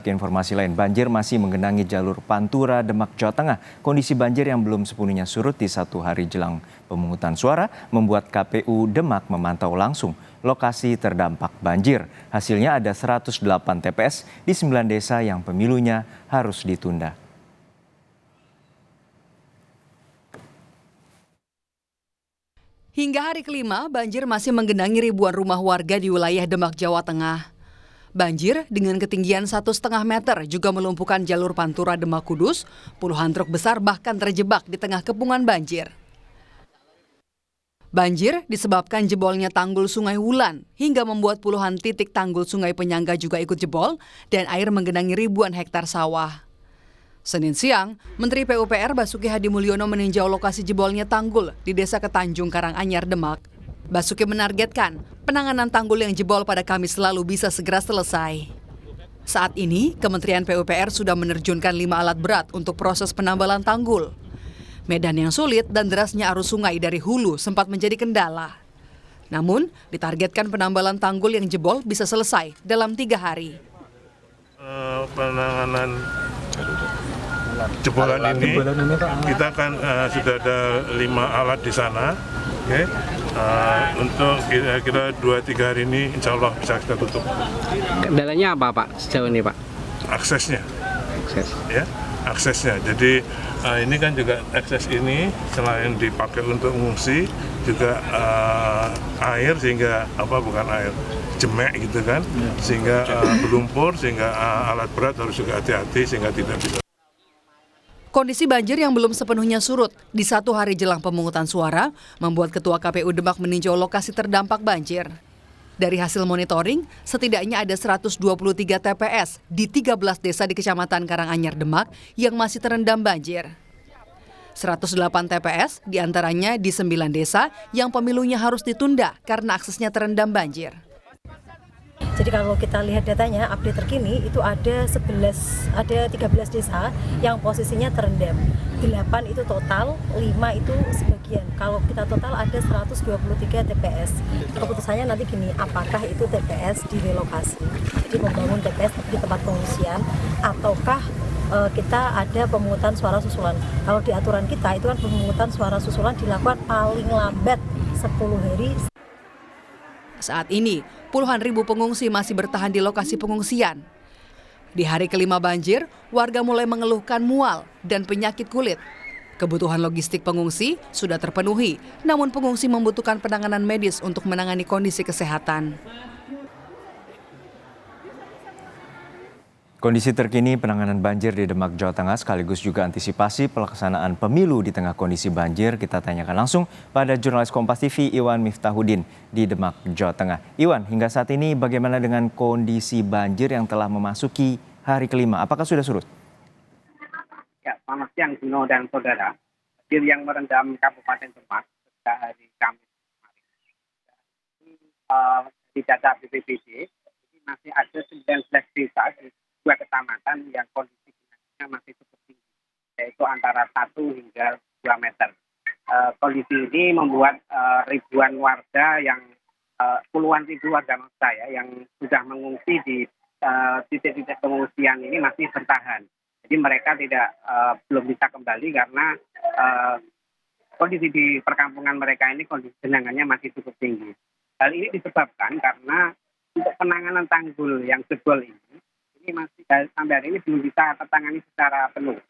ke informasi lain, banjir masih menggenangi jalur Pantura, Demak, Jawa Tengah. Kondisi banjir yang belum sepenuhnya surut di satu hari jelang pemungutan suara membuat KPU Demak memantau langsung lokasi terdampak banjir. Hasilnya ada 108 TPS di 9 desa yang pemilunya harus ditunda. Hingga hari kelima, banjir masih menggenangi ribuan rumah warga di wilayah Demak, Jawa Tengah. Banjir dengan ketinggian 1,5 meter juga melumpuhkan jalur Pantura Demak Kudus. Puluhan truk besar bahkan terjebak di tengah kepungan banjir. Banjir disebabkan jebolnya tanggul Sungai Wulan hingga membuat puluhan titik tanggul sungai penyangga juga ikut jebol dan air menggenangi ribuan hektar sawah. Senin siang, Menteri PUPR Basuki Hadimulyono meninjau lokasi jebolnya tanggul di Desa Ketanjung, Karanganyar, Demak. Basuki menargetkan penanganan tanggul yang jebol pada Kamis lalu bisa segera selesai. Saat ini, Kementerian PUPR sudah menerjunkan 5 alat berat untuk proses penambalan tanggul. Medan yang sulit dan derasnya arus sungai dari hulu sempat menjadi kendala. Namun, ditargetkan penambalan tanggul yang jebol bisa selesai dalam 3 hari. Penanganan jebolan ini kita kan sudah ada 5 alat di sana. Okay. Untuk kira-kira 2-3 hari ini insya Allah bisa kita tutup. Kendalanya apa Pak sejauh ini Pak? Aksesnya. Ya, aksesnya. Jadi ini kan juga akses ini selain dipakai untuk mengungsi juga air sehingga bukan air jemek gitu kan, sehingga berlumpur sehingga alat berat harus juga hati-hati sehingga tidak bisa. Kondisi banjir yang belum sepenuhnya surut di 1 hari jelang pemungutan suara membuat Ketua KPU Demak meninjau lokasi terdampak banjir. Dari hasil monitoring, setidaknya ada 123 TPS di 13 desa di Kecamatan Karanganyar, Demak yang masih terendam banjir. 108 TPS diantaranya di 9 desa yang pemilunya harus ditunda karena aksesnya terendam banjir. Jadi kalau kita lihat datanya, update terkini itu ada 13 desa yang posisinya terendam. 8 itu total, 5 itu sebagian. Kalau kita total ada 123 TPS. Keputusannya nanti gini, apakah itu TPS direlokasi, jadi membangun TPS di tempat pengungsian, ataukah kita ada pemungutan suara susulan. Kalau di aturan kita itu kan pemungutan suara susulan dilakukan paling lambat 10 hari. Saat ini, puluhan ribu pengungsi masih bertahan di lokasi pengungsian. Di hari kelima banjir, warga mulai mengeluhkan mual dan penyakit kulit. Kebutuhan logistik pengungsi sudah terpenuhi, namun pengungsi membutuhkan penanganan medis untuk menangani kondisi kesehatan. Kondisi terkini penanganan banjir di Demak, Jawa Tengah sekaligus juga antisipasi pelaksanaan pemilu di tengah kondisi banjir kita tanyakan langsung pada jurnalis Kompas TV Iwan Miftahudin di Demak, Jawa Tengah. Iwan, hingga saat ini bagaimana dengan kondisi banjir yang telah memasuki hari kelima? Apakah sudah surut? Ya, selamat siang Dino dan saudara. Banjir yang merendam Kabupaten Demak sejak hari Kamis kemarin. Di data BPBD, ini masih ada 19 desa di 2 kecamatan yang kondisi genangannya masih cukup tinggi, yaitu antara 1 hingga 2 meter. Kondisi ini membuat ribuan warga yang puluhan ribu warga saya yang sudah mengungsi di titik-titik pengungsian ini masih bertahan. Jadi mereka belum bisa kembali karena kondisi di perkampungan mereka ini kondisi genangannya masih cukup tinggi. Hal ini disebabkan karena untuk penanganan tanggul yang jebol ini masih sampai hari ini belum bisa tertangani secara penuh.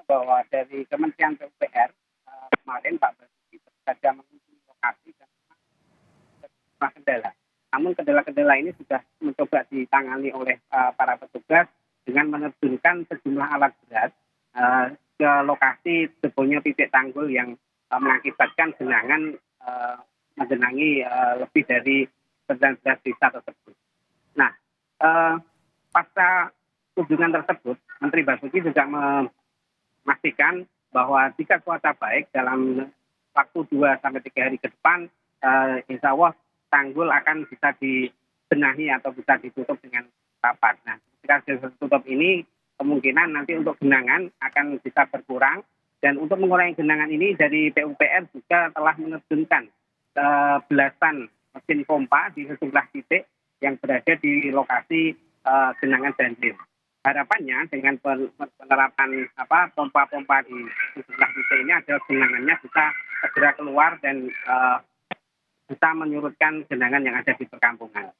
Bahwa dari Kementerian PUPR kemarin Pak Basuki saja mengunjungi lokasi dan kendala. Namun kendala-kendala ini sudah mencoba ditangani oleh para petugas dengan menerjunkan sejumlah alat berat ke lokasi jebolnya titik tanggul yang mengakibatkan genangan menggenangi lebih dari 19 desa tersebut. Nah, pasca kunjungan tersebut, Menteri Basuki juga memastikan bahwa jika cuaca baik dalam waktu 2-3 hari ke depan, insya Allah tanggul akan bisa dibenahi atau bisa ditutup dengan rapat. Nah, jika ditutup ini, kemungkinan nanti untuk genangan akan bisa berkurang. Dan untuk mengurangi genangan ini, dari PUPR juga telah menerjunkan belasan mesin pompa di sejumlah titik yang berada di lokasi genangan banjir. harapannya dengan penerapan pompa-pompa di sejumlah titik ini ada genangannya bisa segera keluar dan bisa menyurutkan genangan yang ada di perkampungan.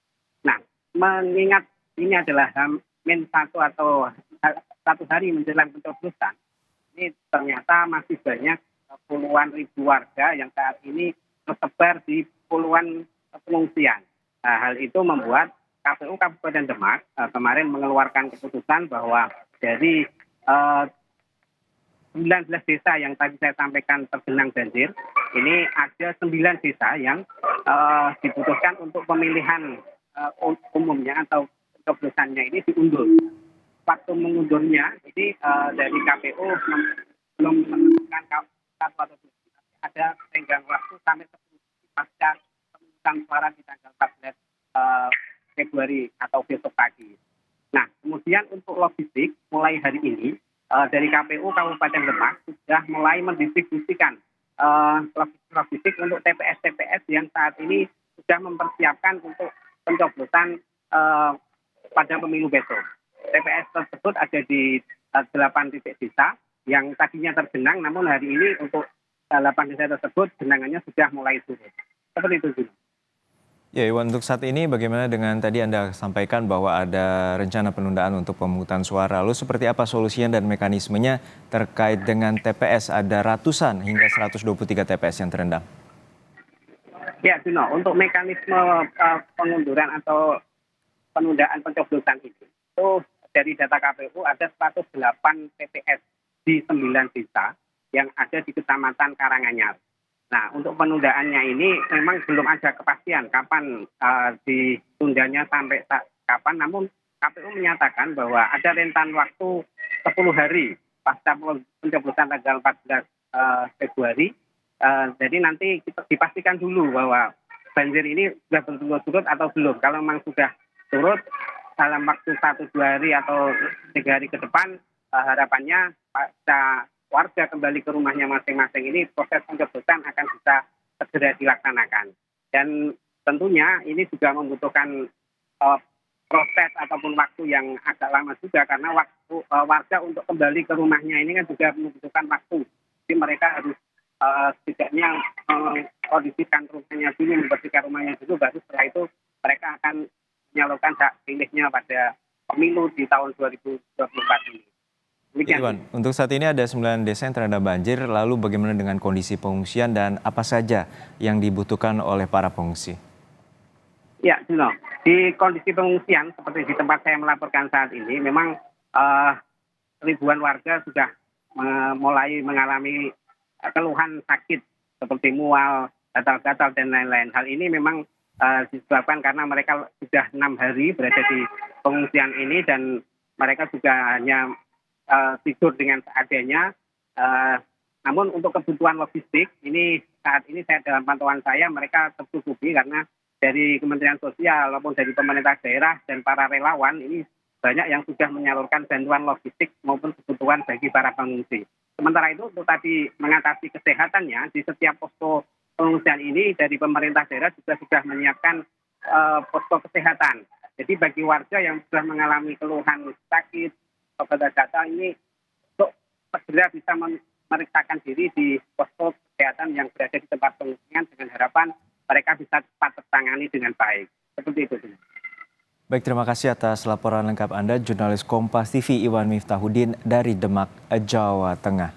Nah, mengingat ini adalah H-1 atau satu hari menjelang pencoblosan, ini ternyata masih banyak puluhan ribu warga yang saat ini tersebar di puluhan pengungsian. Nah, hal itu membuat KPU Kabupaten Demak kemarin mengeluarkan keputusan bahwa dari 19 desa yang tadi saya sampaikan tergenang banjir, ini ada 9 desa yang diputuskan untuk pemilihan umumnya atau pencoblosannya ini diundur. Waktu mengundurnya ini dari KPU belum menentukan satu atau dua, ada tenggang waktu sampai 10 pasca pemungutan suara di tanggal 14 Februari atau besok pagi. Nah, kemudian untuk logistik mulai hari ini dari KPU Kabupaten Demak sudah mulai mendistribusikan logistik untuk TPS-TPS yang saat ini sudah mempersiapkan untuk pencoblosan pada pemilu besok. TPS tersebut ada di 8 titik desa yang tadinya tergenang, namun hari ini untuk 8 desa tersebut genangannya sudah mulai surut. Seperti itu, Jun. Ya, Iwan, untuk saat ini bagaimana dengan tadi Anda sampaikan bahwa ada rencana penundaan untuk pemungutan suara. Lalu seperti apa solusinya dan mekanismenya terkait dengan TPS? Ada ratusan hingga 123 TPS yang terendam. Ya, Juno, untuk mekanisme pengunduran atau penundaan pencoblosan itu dari data KPU ada 108 TPS di 9 desa yang ada di Kecamatan Karanganyar. Nah, untuk penundaannya ini memang belum ada kepastian kapan ditundanya sampai kapan, namun KPU menyatakan bahwa ada rentan waktu 10 hari pasca pencoblosan tanggal 14 Februari. Jadi nanti kita dipastikan dulu bahwa banjir ini sudah berturut-turut atau belum. Kalau memang sudah turut dalam waktu 1-2 hari atau 3 hari ke depan, harapannya pasca warga kembali ke rumahnya masing-masing ini proses pencoblosan akan bisa segera dilaksanakan. Dan tentunya ini juga membutuhkan proses ataupun waktu yang agak lama juga karena waktu warga untuk kembali ke rumahnya ini kan juga membutuhkan waktu. Jadi mereka harus setidaknya mengkondisikan rumahnya dulu, membersihkan rumahnya dulu, baru setelah itu mereka akan menyalurkan hak pilihnya pada pemilu di tahun 2024 ini. Iwan, untuk saat ini ada 9 desa yang terendam banjir, lalu bagaimana dengan kondisi pengungsian dan apa saja yang dibutuhkan oleh para pengungsi? Ya, Juno, di kondisi pengungsian seperti di tempat saya melaporkan saat ini, memang ribuan warga sudah mulai mengalami keluhan sakit seperti mual, gatal-gatal, dan lain-lain. Hal ini memang disebabkan karena mereka sudah 6 hari berada di pengungsian ini dan mereka juga hanya tidur dengan seadanya. Namun untuk kebutuhan logistik ini saat ini saya dalam pantauan saya mereka tercukupi karena dari Kementerian Sosial maupun dari pemerintah daerah dan para relawan ini banyak yang sudah menyalurkan bantuan logistik maupun kebutuhan bagi para pengungsi. Sementara itu untuk tadi mengatasi kesehatannya di setiap posko pengungsian ini dari pemerintah daerah juga sudah menyiapkan posko kesehatan. Jadi bagi warga yang sudah mengalami keluhan sakit data ini untuk segera bisa memeriksakan diri di posko kesehatan yang berada di tempat pengungsian dengan harapan mereka bisa cepat tertangani dengan baik. Seperti itu. Baik, terima kasih atas laporan lengkap Anda, jurnalis Kompas TV Iwan Miftahudin dari Demak, Jawa Tengah.